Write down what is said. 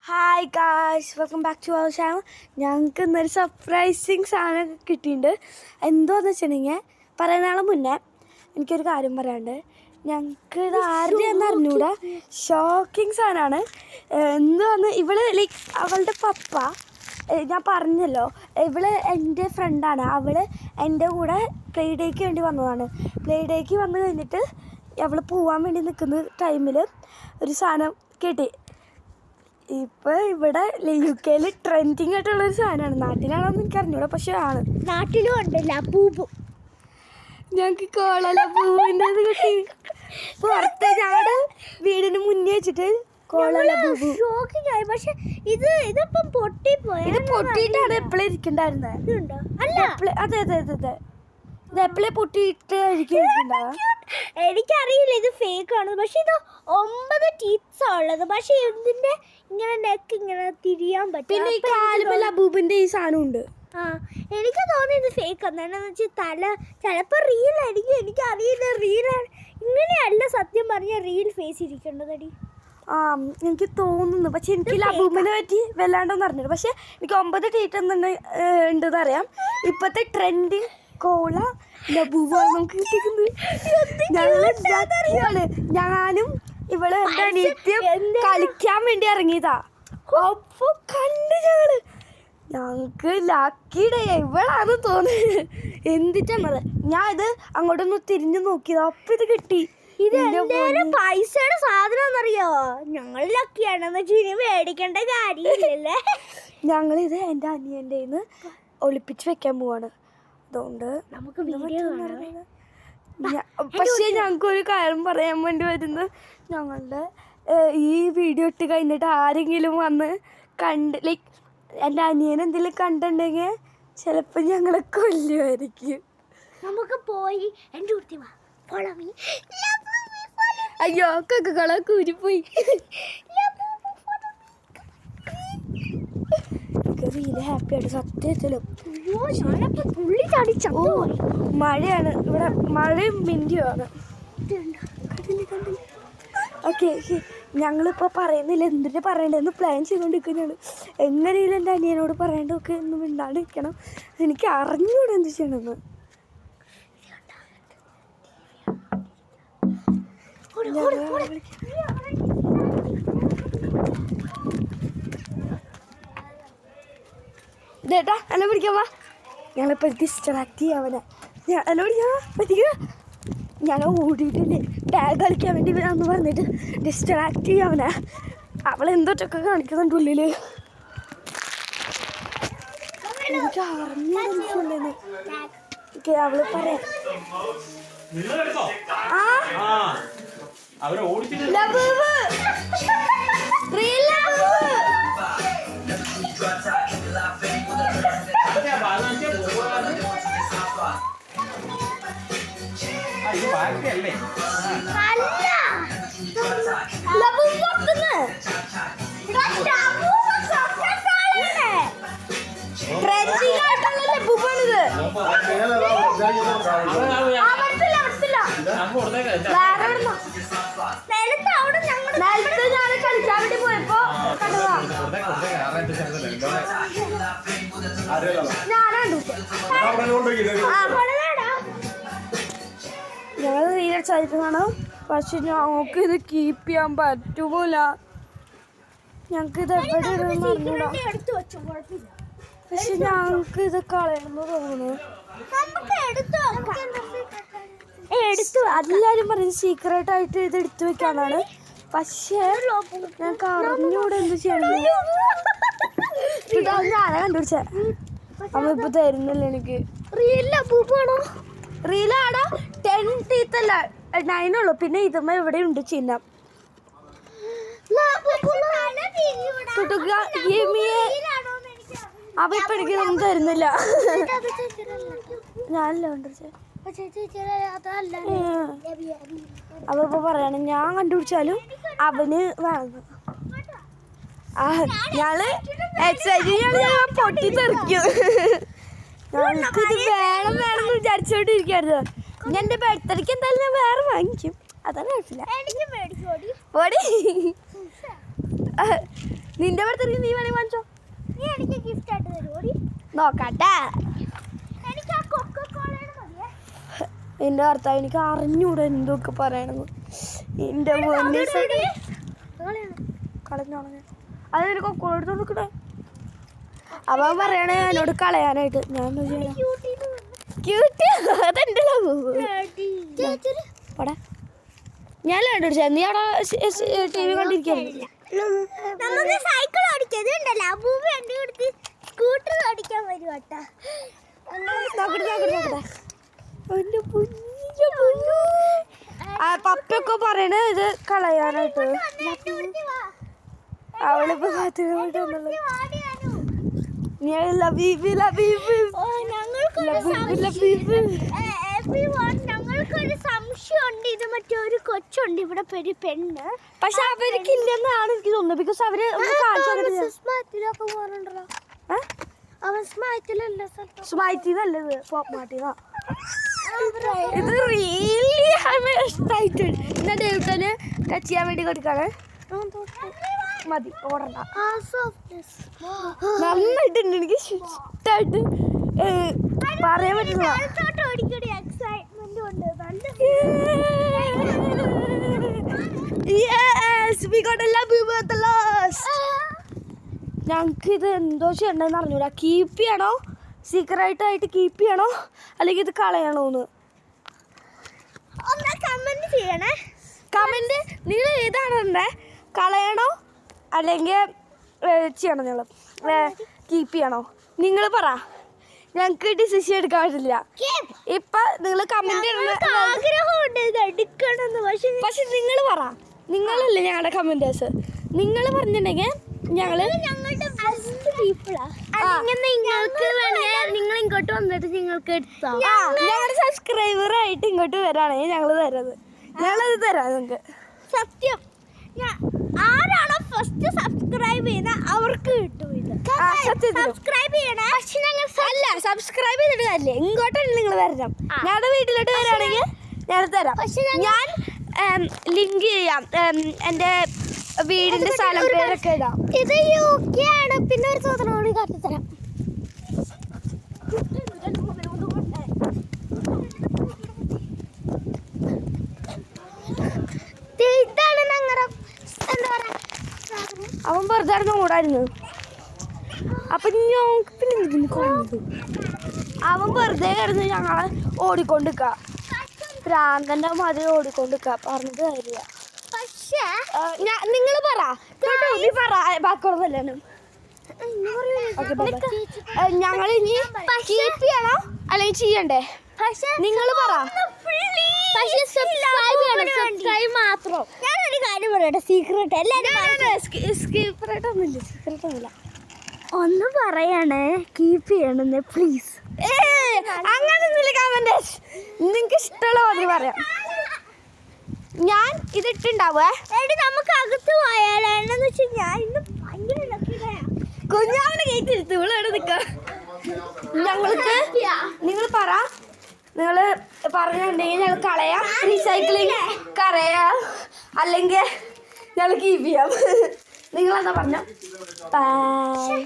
Hi guys, welcome back to our channel. ഞങ്ങൾക്ക് ഇന്നൊരു surprising സാധനം കിട്ടിയിട്ടുണ്ട്. എന്തോന്ന് വെച്ചിട്ടുണ്ടെങ്കിൽ പറയുന്നതിന് മുന്നേ എനിക്കൊരു കാര്യം പറയാണ്ട്. ഞങ്ങൾക്ക് ഇത് ആരുടെയെന്ന് അറിഞ്ഞൂടാ, ഷോക്കിങ് സാധനമാണ്. എന്തുവന്ന് ഇവള് ലൈക്ക് അവളുടെ പപ്പ, ഞാൻ പറഞ്ഞല്ലോ ഇവള് എൻ്റെ ഫ്രണ്ടാണ്. അവൾ എൻ്റെ കൂടെ പ്ലേ ഡേക്ക് വേണ്ടി വന്നതാണ്. പ്ലേ ഡേക്ക് വന്നു കഴിഞ്ഞിട്ട് അവൾ പോവാൻ വേണ്ടി നിൽക്കുന്ന ടൈമിൽ ഒരു സാധനം കിട്ടി. ഇപ്പോൾ ഇവിടെ UK ട്രെൻഡിങ് ആയിട്ടുള്ളൊരു സാധനമാണ്. നാട്ടിലാണോന്ന് എനിക്ക് അറിഞ്ഞൂടാ, പക്ഷെ ആണ്. നാട്ടിലും ഉണ്ടല്ല പൂപ്പു. ഞങ്ങൾക്ക് കോളല പൂവിൻ്റെ കിട്ടി. പുറത്ത് ഞങ്ങളുടെ വീടിന് മുന്നേ വെച്ചിട്ട് കോളല പൂവ്. ഷോക്കിങ്ങായി. പക്ഷെ ഇതിപ്പം പൊട്ടിപ്പോയി. ഇത് പൊട്ടിയിട്ടാണ് എപ്പോഴും ഇരിക്കണ്ടായിരുന്നത്. ഇതുണ്ടോ? അല്ല, അതെ അതെ അതെ അതെ, ഇത് എപ്പോഴും പൊട്ടിയിട്ട് ഇരിക്കുന്നുണ്ടാവുക. എനിക്കറിയില്ല ഇത് ഫേക്ക് ആണ്. പക്ഷെ ഇത് 9 ടീത്ത്സാ ഉള്ളത്. പക്ഷെ ഇതിന്റെ ഇങ്ങനെ നെക്ക് ഇങ്ങനെ തിരിയാൻ പറ്റും. പിന്നെ ഈ കാലുമല്ല അബൂബിന്റെ ഈ സാധനം ഉണ്ട്. ആ, എനിക്ക് തോന്നി ഇത് ഫേക്ക് ആണ്. എന്താണെന്ന് വെച്ചാൽ തല ചിലപ്പോൾ റീൽ ആയിരിക്കും, എനിക്കറിയില്ല. റീലാണ് ഇങ്ങനെയല്ല സത്യം പറഞ്ഞ റീൽ ഫേസ് ഇരിക്കേണ്ടതടി. ആ, എനിക്ക് തോന്നുന്നു. പക്ഷെ എനിക്ക് ലബൂബിനെ പറ്റി വല്ലാണ്ടൊന്നും അറിഞ്ഞില്ല. പക്ഷെ എനിക്ക് 9 ടീറ്റ് ഉണ്ടെന്ന് അറിയാം. ഇപ്പോഴത്തെ ട്രെൻഡിങ് കോള ലബൂബാണ് നമുക്ക് കിട്ടിക്കുന്നത്. ഞാനും ഇവള് എൻ്റെ അനിയത്തിയും കളിക്കാൻ വേണ്ടി ഇറങ്ങിയതാ. അപ്പൊ കണ്ട് ഞങ്ങൾക്ക് ലക്കി ഡേ ഇവളാണ് തോന്നുന്നത്. എന്തിട്ടാണത്, ഞാൻ ഇത് അങ്ങോട്ടൊന്ന് തിരിഞ്ഞു നോക്കിയതാ. അപ്പൊ ഇത് കിട്ടി. ഇത് പൈസയുടെ സാധനം എന്നറിയോ? ഞങ്ങൾ ലക്കിയാണെന്ന് വെച്ച് ഇനി മേടിക്കേണ്ട കാര്യമില്ലല്ലേ. ഞങ്ങളിത് എൻ്റെ അനിയൻ്റെ ഒളിപ്പിച്ച് വെക്കാൻ പോവാണ്. അതുകൊണ്ട് നമുക്ക് വീഡിയോ കാണാം. പക്ഷേ ഞങ്ങൾക്കൊരു കാര്യം പറയാൻ വേണ്ടി വരുന്നത്, ഞങ്ങളുടെ ഈ വീഡിയോ ഇട്ട് കഴിഞ്ഞിട്ട് ആരെങ്കിലും വന്ന് കണ്ട് ലൈക്ക് എൻ്റെ അനിയൻ എന്തെങ്കിലും കണ്ടിട്ടുണ്ടെങ്കിൽ ചിലപ്പോൾ ഞങ്ങളെ കൊല്ലുമായിരിക്കും. നമുക്ക് പോയി എൻ്റെ കുട്ടി വാ. അയ്യോ, കക്കുകളെ കൂരിപ്പോയി. റീല് ഹാപ്പി ആയിട്ട് സത്യത്തിലും. മഴയാണ് ഇവിടെ, മഴയും മിന്റിയുമാണ്. ഓക്കെ, ഞങ്ങളിപ്പോൾ പറയുന്നില്ല എന്തിട്ട് പറയണ്ടെന്ന് പ്ലാൻ ചെയ്തുകൊണ്ടിരിക്കുന്നതാണ്. എങ്ങനെയും എൻ്റെ അനിയനോട് പറയേണ്ടതൊക്കെ ഒന്നും മിണ്ടാണ്ടിരിക്കണം. എനിക്ക് അറിഞ്ഞൂടെ എന്ത് ചെയ്യണമെന്ന്. ഇതേട്ടാ എന്നെ പിടിക്കാവാ. ഞങ്ങളിപ്പോൾ ഡിസ്ട്രാക്ട് ചെയ്യാവനെ. എന്നെ പിടിക്കാവാ പറ്റിക്കുക. ഞാൻ ഓടിയിട്ടില്ലേ ടാഗ് കളിക്കാൻ വേണ്ടി വരാമെന്ന് പറഞ്ഞിട്ട് ഡിസ്ട്രാക്ട് ചെയ്യാവനെ. അവളെന്തോട്ടൊക്കെ കാണിക്കുന്നുണ്ട് ഉള്ളിൽ. എനിക്ക് അറിഞ്ഞു അവള് പറയാം. കളിക്കാൻ വേണ്ടി പോയപ്പോ ഞങ്ങൾ റീലടിച്ചായിരിക്കുന്നതാണ്. പക്ഷെ ഞങ്ങൾക്ക് ഇത് കീപ്പ് ചെയ്യാൻ പറ്റുമല്ല. ഞങ്ങൾക്ക് ഇത് എവിടെ ഇടുമെന്ന് അറിഞ്ഞൂടാ. പക്ഷെ ഞങ്ങൾക്ക് ഇത് കളയണമെന്ന് തോന്നുന്നു. എല്ലാരും പറയും സീക്രട്ട് ആയിട്ട് ഇത് എടുത്തു വെക്കാനാണ്. പക്ഷേ ഞങ്ങൾക്ക് അറിഞ്ഞൂടെ എന്ത് ചെയ്യണം. ഞാനാ കണ്ടുപിടിച്ചേ. അമ്മ ഇപ്പൊ തരുന്നില്ല എനിക്ക്. റീലാടാ 10 ടീത്ത് അല്ല 9 ഉള്ളു. പിന്നെ ഇതുമ്മ ഇവിടെ ഉണ്ട് ചിഹ്നം. അപ്പൊ ഇപ്പൊ എനിക്കൊന്നും തരുന്നില്ല. ഞാനല്ല കണ്ടുപിടിച്ചേ. അപ്പൊ ഇപ്പൊ പറയണ ഞാൻ കണ്ടുപിടിച്ചാലും അവന് വേണം. ഞങ്ങള് പൊട്ടി തെറിക്കും. ഞങ്ങൾക്കിത് വേണം വേണമെന്ന് വിചാരിച്ചോണ്ടിരിക്കരുത്. ഞാൻ എൻ്റെ ബർത്ത്ഡേക്ക് എന്തായാലും ഞാൻ വേറെ വാങ്ങിക്കും. അതാണ് കുഴപ്പമില്ല. നിന്റെ ബർത്ത്ഡേ നീ വേണമെങ്കിൽ വാങ്ങിച്ചോ. നീ എനിക്ക് ഗിഫ്റ്റ് ആയിട്ട് തരുമോടി? നോക്കട്ടെ. എനിക്ക് ആ കൊക്കക്കോളയുടെ മതിയേ. എൻ്റെ ഭർത്താവ് എനിക്ക് അറിഞ്ഞൂടെ എന്തൊക്കെ പറയണമെന്ന്. എൻ്റെ മുന്നേ കളഞ്ഞോ അത് എനിക്ക് കൊക്കോള എടുത്ത് കൊടുക്കണേ. അവൻ പറയണേ എന്നോട് കളയാനായിട്ട്. ഞാൻ ക്യൂട്ടി അതെൻ്റെ പടാ ഞാൻ കണ്ടുപിടിച്ച നീ അവിടെ ടി വി കണ്ടിരിക്കുകയായിരുന്നു. നമുക്ക് സൈക്കിൾ ഓടിച്ചത് ഉണ്ടല്ലോ അബൂബ എൻ്റെ അടുത്ത് സ്കൂട്ടർ ഓടിക്കാൻ വരും കേട്ടാ. പപ്പൊക്കെ പറയണേ ഇത് കളയാനായിട്ട്. അവളിപ്പോ ഞങ്ങൾക്കൊരു സംശയമുണ്ട്. ഇത് മറ്റേ ഒരു കൊച്ചുണ്ട് ഇവിടെ പെണ്ണ്. പക്ഷെ അവർക്കില്ലെന്നാണ് എനിക്ക് തോന്നുന്നത്. ബിക്കോസ് അവര് സ്മൈറ്റിന്നല്ലത് പോപ്പ് മാറ്റിന്നാ. ഇത് റിയലി ഇഷ്ടമായിട്ട് എന്നാ ഡേവിട്ടന് ടച്ച് ചെയ്യാൻ വേണ്ടി കൊടുക്കാണ്. മതി ഓടണ്ട. നന്നായിട്ടുണ്ട്. എനിക്ക് ഇഷ്ടമായിട്ട് പറയാൻ പറ്റില്ല. ഞങ്ങൾക്ക് ഇത് എന്തോ ചെയ്യണ്ടെന്ന് അറിഞ്ഞൂടാ. കീപ്പ് ചെയ്യണോ, സീക്രട്ടായിട്ട് കീപ്പ് ചെയ്യണോ, അല്ലെങ്കിൽ ഇത് കളയണോന്ന് കമന്റ് ചെയ്യണേ. കമന്റ് നിങ്ങൾ ഏതാണ് കളയണോ അല്ലെങ്കിൽ ചെയ്യണോ, നിങ്ങൾ കീപ്പ് ചെയ്യണോ നിങ്ങൾ പറ. ഞങ്ങൾക്ക് ഡിസിഷൻ എടുക്കാൻ പറ്റില്ല. ഇപ്പൊ നിങ്ങൾ കമന്റ് ആഗ്രഹമുണ്ട് ഇത് എടുക്കണമെന്ന്. പക്ഷെ നിങ്ങൾ പറ. നിങ്ങളല്ലേ ഞങ്ങളുടെ കമന്റേഴ്സ്. നിങ്ങൾ പറഞ്ഞിട്ടുണ്ടെങ്കിൽ ഞങ്ങളുടെ നിങ്ങൾ ഇങ്ങോട്ട് വന്നിട്ട് നിങ്ങൾക്ക് എടുത്തോ. ഞങ്ങളുടെ സബ്സ്ക്രൈബർ ആയിട്ട് ഇങ്ങോട്ട് വരാണെങ്കിൽ ഞങ്ങൾ തരാത്. ഞങ്ങളത് തരാം നിങ്ങൾക്ക്. സത്യം ആരാണോ ഫസ്റ്റ് സബ്സ്ക്രൈബ് ചെയ്യുന്ന അവർക്ക് കിട്ടും ഇത്. സബ്സ്ക്രൈബ് ചെയ്യണേ. അല്ല സബ്സ്ക്രൈബ് ചെയ്തിട്ട് കാര്യമില്ല. ഇങ്ങോട്ടാണ് നിങ്ങൾ വരണം. ഞങ്ങളുടെ വീട്ടിലോട്ട് വരാണെങ്കിൽ ഞങ്ങൾ തരാം. ഞാൻ ലിങ്ക് ചെയ്യാം. എൻ്റെ വീടിന്റെ സ്ഥലം പേരൊക്കെ ഇടാം. ഇത് UK ആണ്. പിന്നെ ഒരു ചോദ്യം കാട്ടിത്തരാം. ഇതാണ് ഞങ്ങളുടെ എന്താ പറയാ, അവൻ വെറുതെ ഓടായിരുന്നു. അപ്പൊ ഞങ്ങൾക്ക് പിന്നെ അവൻ വെറുതെ കിടന്ന് ഞങ്ങളെ ഓടിക്കൊണ്ടിരിക്ക. പ്രാന്തന്റെ മാതിരി ഓടിക്കൊണ്ടിരിക്ക. പറഞ്ഞത് കാര്യമില്ല. പക്ഷേ നിങ്ങൾ പറ. നീ പറ ബാക്കിയുള്ളതല്ലേ. ഞങ്ങൾ ഇനി കീപ്പ് ചെയ്യണോ അല്ലെങ്കിൽ ചെയ്യണ്ടേ? നിങ്ങൾ പറ. സബ്സ്ക്രൈബ് മാത്രം. ഞാനൊരു കാര്യം പറയട്ടെ. സീക്രട്ട് സീക്രട്ടൊന്നുമില്ല. ഒന്ന് പറയണേ. കീപ്പ് ചെയ്യണമെന്ന് പ്ലീസ്. അങ്ങനൊന്നുമില്ല. കമന്റേഴ്സ് നിങ്ങൾക്ക് ഇഷ്ടമുള്ള മാതിരി പറയാം. ഞാൻ ഇതിട്ടുണ്ടാവേ. നമുക്ക് അകത്ത് പോയാലോ എന്നു വെച്ചാൽ ഞാൻ ഇന്ന് ഭയങ്കര കുഞ്ഞാവിനെ കയറ്റി എടുത്തു. ഇവിടെ നിൽക്കാം. ഞങ്ങൾക്ക് നിങ്ങൾ പറ. നിങ്ങൾ പറഞ്ഞിട്ടുണ്ടെങ്കിൽ ഞങ്ങൾ കളയാം, റീസൈക്ലിങ് കളയാം, അല്ലെങ്കിൽ ഞങ്ങൾ കീപ്പ് ചെയ്യാം. നിങ്ങളെന്താ പറഞ്ഞോ? ബൈ.